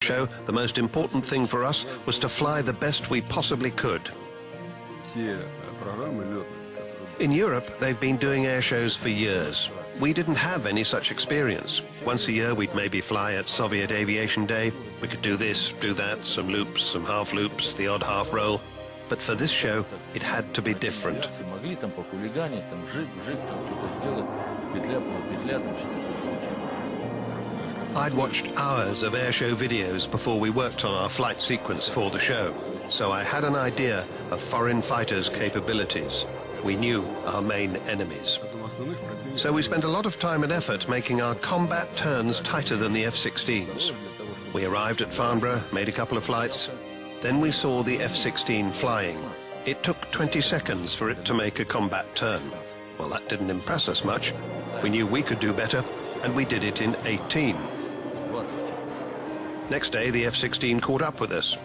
show, the most important thing for us was to fly the best we possibly could. In Europe, they've been doing air shows for years. We didn't have any such experience. Once a year, we'd maybe fly at Soviet Aviation Day. We could do this, do that, some loops, some half loops, the odd half roll. But for this show, it had to be different. I'd watched hours of airshow videos before we worked on our flight sequence for the show, so I had an idea of foreign fighters' capabilities. We knew our main enemies. So we spent a lot of time and effort making our combat turns tighter than the F-16s. We arrived at Farnborough, made a couple of flights. Then we saw the F-16 flying. It took 20 seconds for it to make a combat turn. Well, that didn't impress us much. We knew we could do better, and we did it in 18. Next day, the F-16 caught up with us.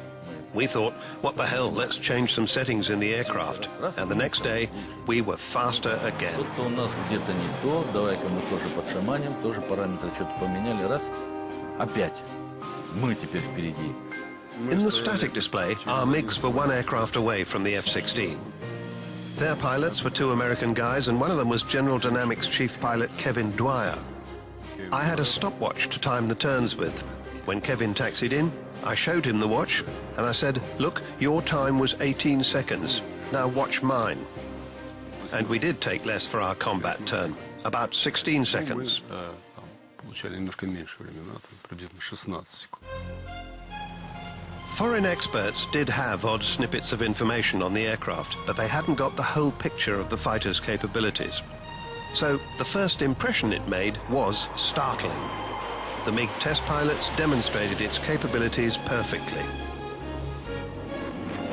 We thought, what the hell, let's change some settings in the aircraft. And the next day, we were faster again. In the static display, our MiGs were one aircraft away from the F-16. Their pilots were two American guys, and one of them was General Dynamics Chief Pilot Kevin Dwyer. I had a stopwatch to time the turns with. When Kevin taxied in, I showed him the watch, and I said, look, your time was 18 seconds. Now watch mine. And we did take less for our combat turn, about 16 seconds. Foreign experts did have odd snippets of information on the aircraft, but they hadn't got the whole picture of the fighter's capabilities. So the first impression it made was startling. The MiG test pilots demonstrated its capabilities perfectly.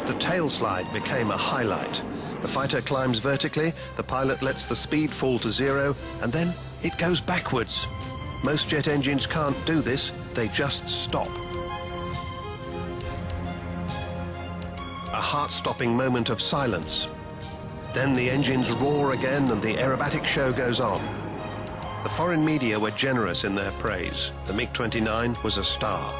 The tail slide became a highlight. The fighter climbs vertically, the pilot lets the speed fall to 0, and then it goes backwards. Most jet engines can't do this, they just stop. A heart-stopping moment of silence. Then the engines roar again and the aerobatic show goes on. The foreign media were generous in their praise. The MiG-29 was a star.